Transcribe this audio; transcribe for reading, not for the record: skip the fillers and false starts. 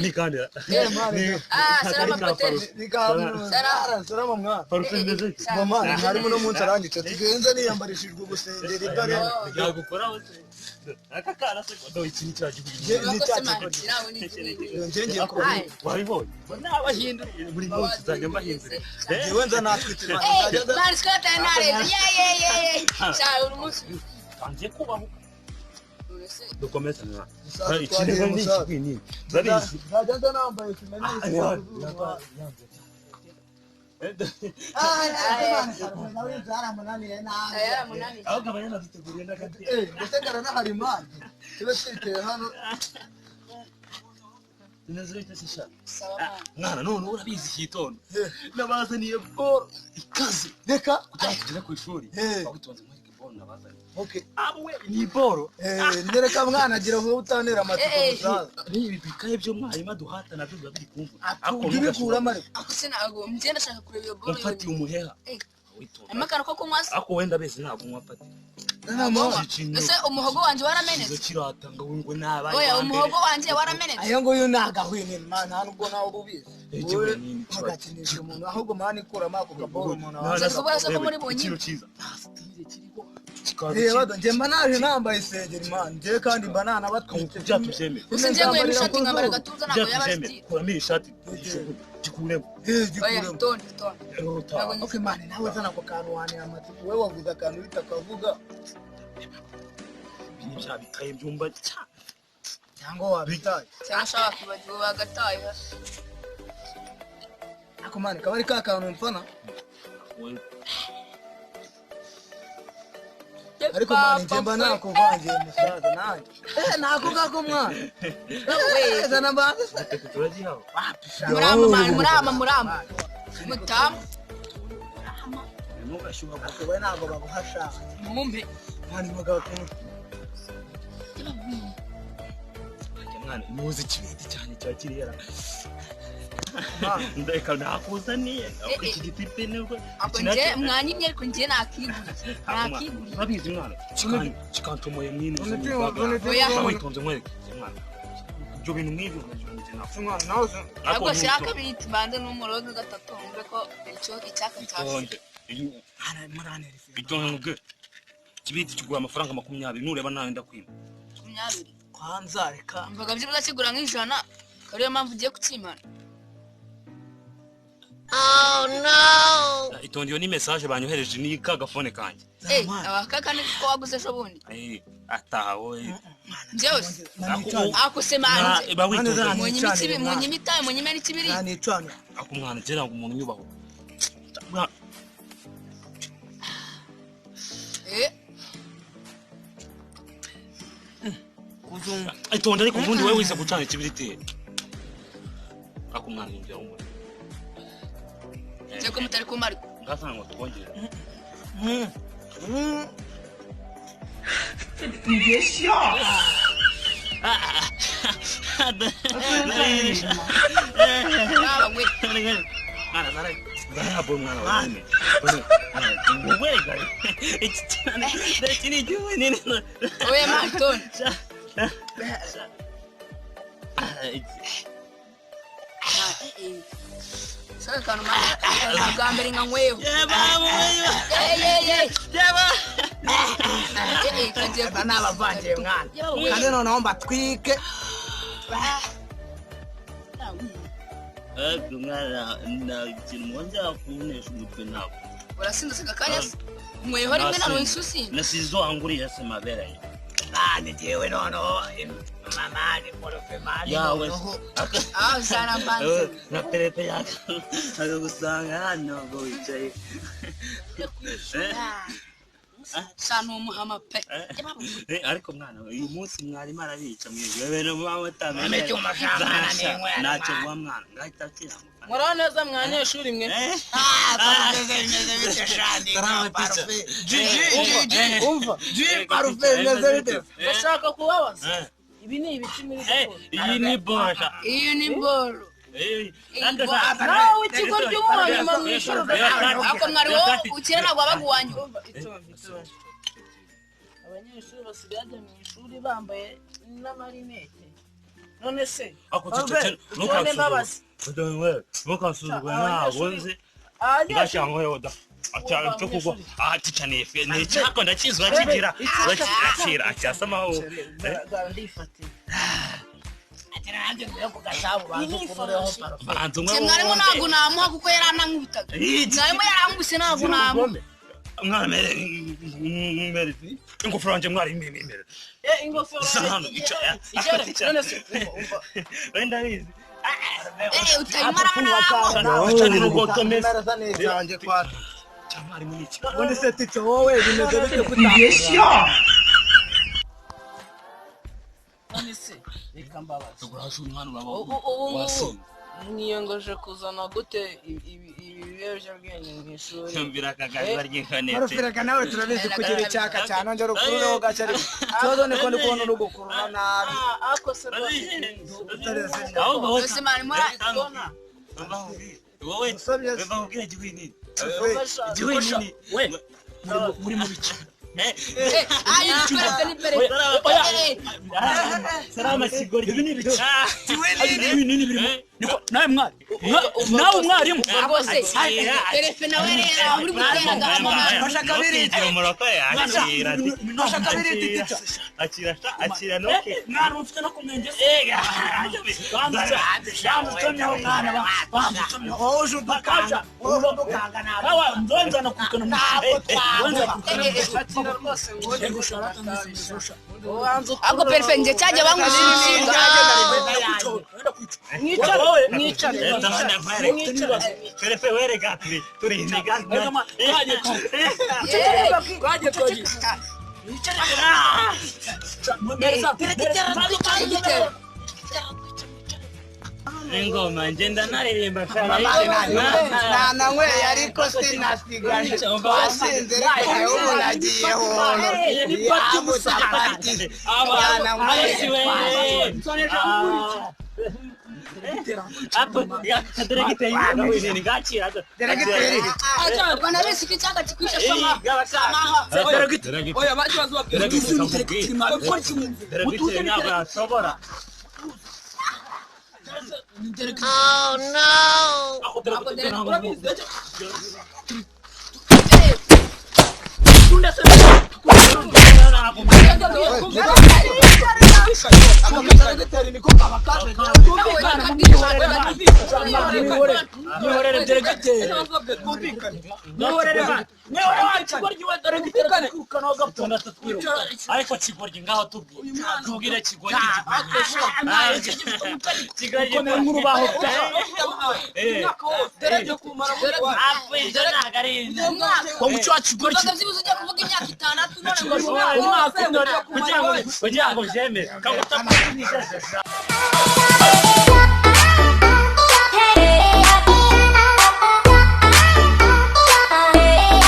ni kandi salama poteri salama mwana parufende mama harimo no munsi arangitse tugenza niyambarishijwe gusengera ibare yagukora hose aka kana se do ikintu cyagiye ngiye ko wabibonye n'abahindura buri munsi uzajya mbahindura jewe nza natwitira mari skata nare shawe umunsi angiye kubaho dukomeza na ikintu n'ikini barizi nzajya nambaye kimene abagabanya duteguriye n'agati gutegara n'ahari imana tuba twiteye hano Nazareta sisha mwana none urabizi cyitondo nabazaniye ball ikaze reka kujya ku ishuri bagutonze muri ball nabazaniye okay abwe ni ball nereka mwana agira vuba utanera amatsiko musaza nibi bikaye byo mwarimu duhata nabyo biri kumva akubikura mare akusinago mgenda shaka kureba iyo ball mfati umuheha amakano ko kumwasa ako wenda beze ntabwo mwafati ese umuhogo wanje waramenetse kiratanga ngo nabaye oya umuhogo wanje waramenetse ayo ngo yunaga hwine mana nubwo nawo bubizi agakinisha umuntu ahubwo mana ikura mako kaboro umuntu azubura se ko muri bonyi reba nje mbanaje nambaye isengeri man nje kandi mbanana batwite byatusheme usinje ngo ishati ngambara gatuza nako yabashiti kuramo ishati gikuremo oya ton okay man nawe zana ko kantu wane amati wewe wavuga kantu bitakavuga bya bikaye byumba cyangwa wabitaye cyashaka kibagiwe bagataye ako man kabari ka kantu mpfana ariko mwana njemba nakuvangiye musaza nanjye nako kako mwana wewe zana mbaga turagihawe murama mutamu nugashyuha wewe nago baguhasha mumbe mwana mugabo mwana muzi kibindi cyane cya kirera ndeka nakuzaniye iki gitipe nubwo akonje mwanyimye ariko ngiye nakigura babizi mwana kikantomoye mwini witonze mwereke mwana ibyo bintu nk'ibyo mwana nawe ntabwo shaka biti bande n'umurogo gatatu umve ko icyo icyaka cyafite itonde kibiti kigura amafaranga 20 nureba nawe ndakwima 20 kwanza reka mvuga byibuza kigura nk'ijana kariyo mpamvu ugiye kukimana. Oh no. Itonde yo ni message banyohereje ni kagafone kanje. Abakaka ni ko waguze ejo bundi. Atahawe. Njyewe akusema munyime n'ikibiri. Nani cwana. Akumwana jera ngo umuntu nyubaho. Kuzunga. Itonde ariko ubundi wewe wize gucana ikibirite. Akumwana njya umwe. Cyeko mutari kumari. Ngasanga twongere. Ngesho. Ana zara. Zara bo mwana wani. Wewe gari. Ichana. Ndachini juu nini? Oya Marton. Sasa kanuma gambere ngankweho. Kaje bana bavanje mwana. Kandi noneho mbatwike. Mwana na ikintu mwanja kunesha umutwe nako. Urasinze gakanya mweho rimwe na Isusi. Nasizo anguriye sema beraye. Nani jewe nono mama ni porofemani yawe sana mbanze na perepe yako agusanga hano go wicaye sana umuhama pe ariko mwana uyu munsi mwari marabica mwiwe no mama tamene cyuma shangana nimwe nacho wa mwana ngahita kira muroneza mwanyeshuri mwe parfait bitashandi umva parfait nezerite bashaka kubabaza ibi ni ibiti muri iyi ni bora iyi ni boro nawe ikigo ry'umuhanyuma mwishuri ako mwari wo ukira nagwa baguwanyu abanyeshuri basigaje mu ishuri bambaye n'amarinete none se ako Albert, ntukansuzugure mbabazi. ntukansuzugure ntabwo nzi ngashyangwe oda cyo kugwa ticaniye fe ni cyako ndakizi urakigira acyasamaho ndifatira atira nanjye ngo kugashabu bazukureho bantu mwarimo ntabwo namuha kuko yaranankubitaga mwarimo yaranguse ntabwo namuha mwana mere ingofero yanjye mwari imemere ingofero hano none se wenda rizi utayimara cyane rugoto mese yanjye kwa cyamari muri iki ubundi se ticho wowe bimeze bite kutanga none se reka mbabaza tugurasha umwana baba ubu niyengoje kuzana gute ibiyobyabwenge mu ishuri cyumvira kagaza ry'inkanete Marufireka nawe turabizi kugira icyaka cyane ngero kurureho gacari cyozo niko ndi kubona urugukurura nabi ako se bose mwarimo wowe bakubwira igwini we muri mu bice salama sigori ibi ni bice niko nawe mwari nawe mwarimu Perefe nawe rero uri gutera fasha kabiri umuroko yakira fasha kabiri titita akira noke mwana ufite no kumenge ako Perefe nje cyajya bangushinga Perefe wereka turi niga ingoma ngenda naririmba nana we ariko sinasigaje basinze reka ubu nagiye hono abana Apa ya deregiteri ngawini ngachira deregiteri bana bese kichaka chikwisha sama deregiteri oya baje bazobabwira deregiteri deregiteri naba sobora oh no ako deregiteri ariko kigoryi ngaho tubwire kigoryi kigoryi nk'urubaho kugira ngo byemere